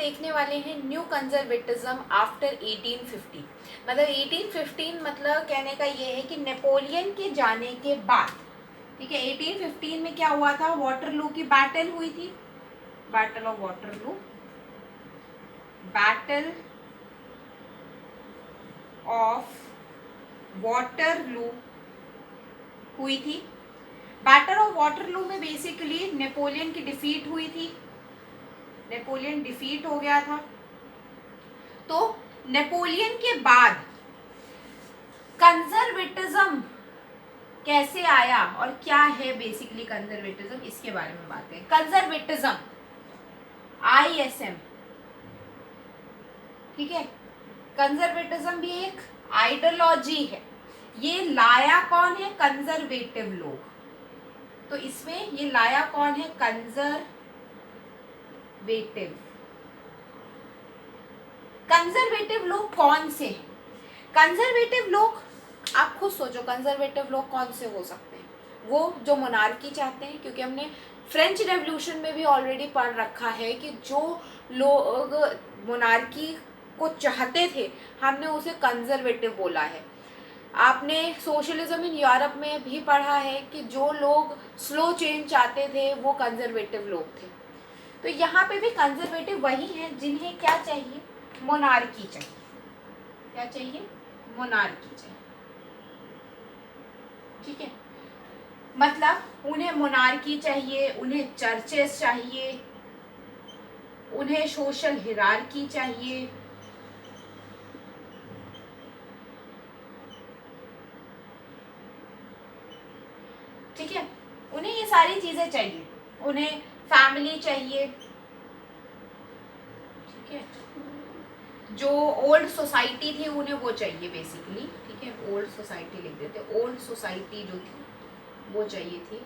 देखने वाले हैं न्यू कंजर्वेटिज्म आफ्टर 1815। मतलब 1815 मतलब कहने का ये है कि नेपोलियन के जाने के बाद, ठीक है। 1815 में क्या हुआ था, वाटरलू की बैटल हुई थी, battle of Waterloo, battle of Waterloo हुई थी। बैटल ऑफ वाटरलू में बेसिकली नेपोलियन की डिफीट हुई थी, नेपोलियन डिफीट हो गया था। तो नेपोलियन के बाद कंजर्वेटिज्म कैसे आया और क्या है बेसिकली कंजर्वेटिज्म, इसके बारे में बात करें। कंजर्वेटिज्म ISM, ठीक है। कंजर्वेटिज्म भी एक आइडियोलॉजी है। ये लाया कौन है, कंजर्वेटिव लोग। तो इसमें ये लाया कौन है, कंजर्वेटिव। कंजर्वेटिव लोग कौन से हैं? कंजर्वेटिव लोग, आप खुद सोचो कंजर्वेटिव लोग कौन से हो सकते हैं। वो जो मोनार्की चाहते हैं, क्योंकि हमने फ्रेंच रेवोल्यूशन में भी ऑलरेडी पढ़ रखा है कि जो लोग मोनार्की को चाहते थे हमने उसे कंजर्वेटिव बोला है। आपने सोशलिज्म इन यूरोप में भी पढ़ा है कि जो लोग स्लो चेंज चाहते थे वो कंजर्वेटिव लोग थे। तो यहाँ पे भी कंजर्वेटिव वही हैं जिन्हें क्या चाहिए, मोनार्की चाहिए। क्या चाहिए, मोनार्की चाहिए, ठीक है। मतलब उन्हें मोनार्की चाहिए, उन्हें चर्चेस चाहिए, उन्हें सोशल हिरार्की चाहिए, ठीक है। उन्हें ये सारी चीजें चाहिए, उन्हें फैमिली चाहिए, ठीक है। जो ओल्ड सोसाइटी थी उन्हें वो चाहिए बेसिकली, ठीक है। ओल्ड सोसाइटी लिख देते, ओल्ड सोसाइटी जो थी वो चाहिए थी,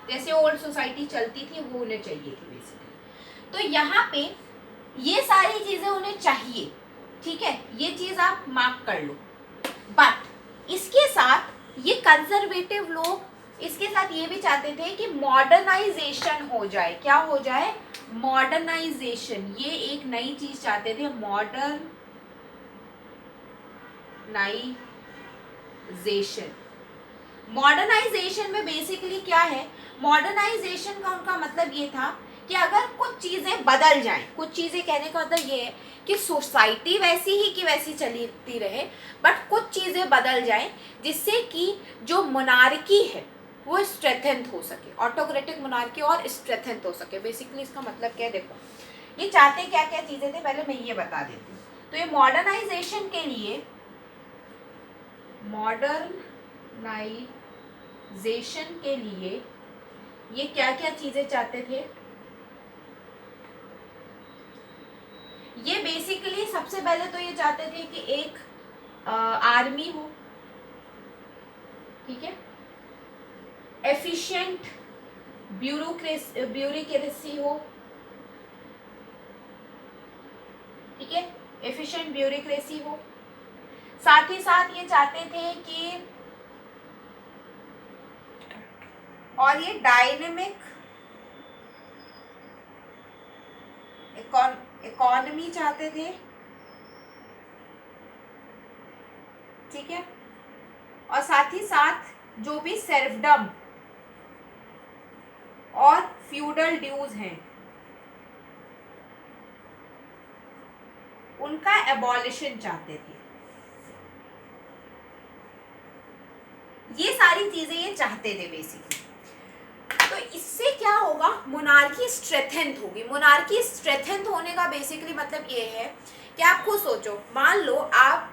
जैसे ओल्ड सोसाइटी चलती थी वो उन्हें चाहिए थी बेसिकली। तो यहाँ पे ये सारी चीजें उन्हें चाहिए, ठीक है। ये चीज आप मार्क कर लो। बट इसके साथ ये कंजर्वेटिव लोग इसके साथ ये भी चाहते थे कि मॉडर्नाइजेशन हो जाए। क्या हो जाए, मॉडर्नाइजेशन। ये एक नई चीज चाहते थे, मॉडर्नाइजेशन। मॉडर्नाइजेशन में बेसिकली क्या है, मॉडर्नाइजेशन का उनका मतलब ये था कि अगर कुछ चीजें बदल जाएं, कुछ चीजें कहने का मतलब ये है कि सोसाइटी वैसी ही की वैसी चलती रहे, बट कुछ चीजें बदल जाएं जिससे कि जो मोनार्की है वो स्ट्रेंथन हो सके, ऑटोक्रेटिक मोनार्की और स्ट्रेंथन हो सके। बेसिकली इसका मतलब क्या है, देखो ये चाहते क्या क्या चीजें थे, पहले मैं ये बता देती हूँ। तो ये मॉडर्नाइजेशन के लिए, मॉडर्नाइजेशन के लिए ये क्या क्या चीजें चाहते थे, ये बेसिकली सबसे पहले तो ये चाहते थे कि एक आर्मी हो, ठीक है। एफिशिएंट ब्यूरोक्रेसी हो, ठीक है, एफिशिएंट ब्यूरोक्रेसी हो। साथ ही साथ ये चाहते थे कि और ये डायनेमिक इकोनॉमी चाहते थे, ठीक है। और साथ ही साथ जो भी सर्फडम और फ्यूडल ड्यूज हैं उनका एबॉलिशन चाहते थे। ये सारी चीजें ये चाहते थे बेसिकली। तो इससे क्या होगा, मोनार्की स्ट्रेंथन होगी। मोनार्की स्ट्रेंथन होने का बेसिकली मतलब ये है कि आप खुद सोचो, मान लो आप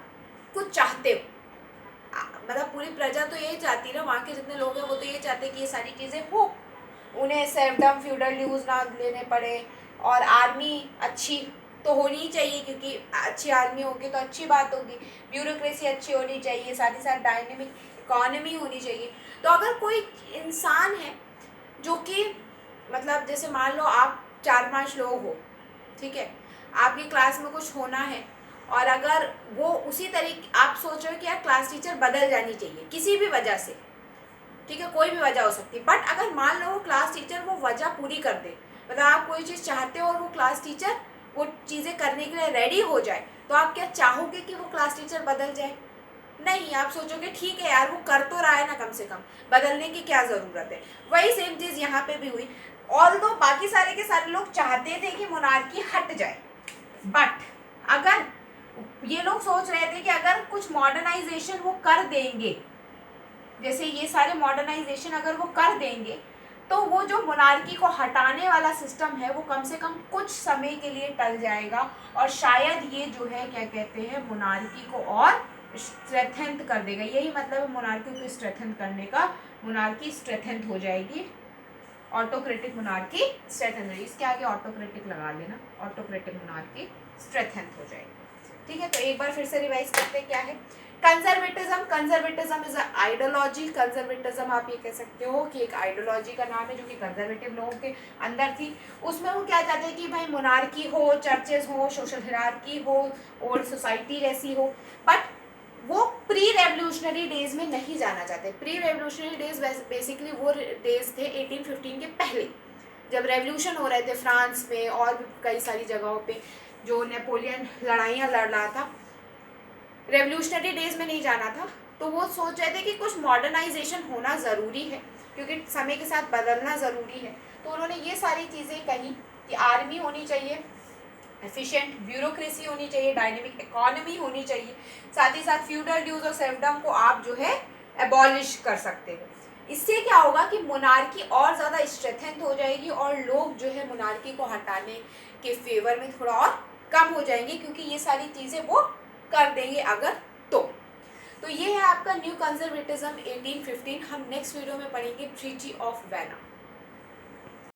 कुछ चाहते हो, मतलब पूरी प्रजा तो यही चाहती है ना, वहाँ के जितने लोग हैं वो तो ये चाहते हैं कि ये सारी चीज़ें हो, उन्हें सर्फडम फ्यूडल ड्यूज ना लेने पड़े, और आर्मी अच्छी तो होनी ही चाहिए क्योंकि अच्छी आर्मी होगी तो अच्छी बात होगी, ब्यूरोक्रेसी अच्छी होनी चाहिए, साथ ही साथ डायनेमिक इकोनॉमी होनी चाहिए। तो अगर कोई इंसान है जो कि मतलब जैसे मान लो आप 4-5 लोग हो, ठीक है, आपकी क्लास में कुछ होना है, और अगर वो उसी तरीके आप सोच रहे हो कि यार क्लास टीचर बदल जानी चाहिए किसी भी वजह से, ठीक है, कोई भी वजह हो सकती है, बट अगर मान लो क्लास टीचर वो वजह पूरी कर दे, मतलब आप कोई चीज़ चाहते हो और वो क्लास टीचर वो चीज़ें करने के लिए रेडी हो जाए, तो आप क्या चाहोगे कि वो क्लास टीचर बदल जाए? नहीं, आप सोचोगे ठीक है यार वो कर तो रहा है ना, कम से कम बदलने की क्या ज़रूरत है। वही सेम चीज़ यहाँ पे भी हुई। ऑल्दो बाकी सारे के सारे लोग चाहते थे कि मोनार्की हट जाए, बट अगर ये लोग सोच रहे थे कि अगर कुछ मॉडर्नाइजेशन वो कर देंगे, जैसे ये सारे मॉडर्नाइजेशन अगर वो कर देंगे, तो वो जो मोनार्की को हटाने वाला सिस्टम है वो कम से कम कुछ समय के लिए टल जाएगा, और शायद ये जो है क्या कहते हैं मोनार्की को और स्ट्रेथेंथ कर देगा। यही मतलब है मोनार्की को स्ट्रेथेंथ करने का, मोनार्की स्ट्रेथेंथ हो जाएगी, ऑटोक्रेटिक मोनार्की स्ट्रेथेंथ हो जाएगी। इसके आगे ऑटोक्रेटिक लगा लेना, ऑटोक्रेटिक मोनार्की स्ट्रेथेंथ हो जाएगी। ठीक है, तो एक बार फिर से रिवाइज करते हैं क्या है conservatism. Conservatism is a ideology. Conservatism आप ये कह सकते हो कि एक आइडियोलॉजी का नाम है जो कि कंजर्वेटिव लोगों के अंदर थी। उसमें वो क्या चाहते हैं कि भाई मोनार्की हो, चर्चेज हो, सोशल हिरार्की हो, ओल्ड सोसाइटी जैसी हो, बट वो प्री रेवोल्यूशनरी डेज में नहीं जाना चाहते। प्री रेवोल्यूशनरी डेज बेसिकली वो डेज थे 1815 के पहले, जब रेवोल्यूशन हो रहे थे फ्रांस में और भी कई सारी जगहों पे, जो नेपोलियन लड़ाइयाँ लड़ रहा था, रेवोल्यूशनरी डेज में नहीं जाना था। तो वो सोच रहे थे कि कुछ मॉडर्नाइजेशन होना ज़रूरी है क्योंकि समय के साथ बदलना ज़रूरी है। तो उन्होंने ये सारी चीज़ें कही कि आर्मी होनी चाहिए, एफिशिएंट ब्यूरोक्रेसी होनी चाहिए, डायनेमिक इकोनॉमी होनी चाहिए, साथ ही साथ फ्यूडल ड्यूज और सर्वडम को आप जो है एबॉलिश कर सकते हो। इससे क्या होगा कि मोनार्की और ज़्यादा स्ट्रेथेंथ हो जाएगी और लोग जो है मोनार्की को हटाने के फेवर में थोड़ा और कम हो जाएंगे, क्योंकि ये सारी चीज़ें वो कर देंगे अगर तो ये है आपका न्यू कंजर्वेटिज्म 1815। हम नेक्स्ट वीडियो में पढ़ेंगे ट्रीटी ऑफ वेना।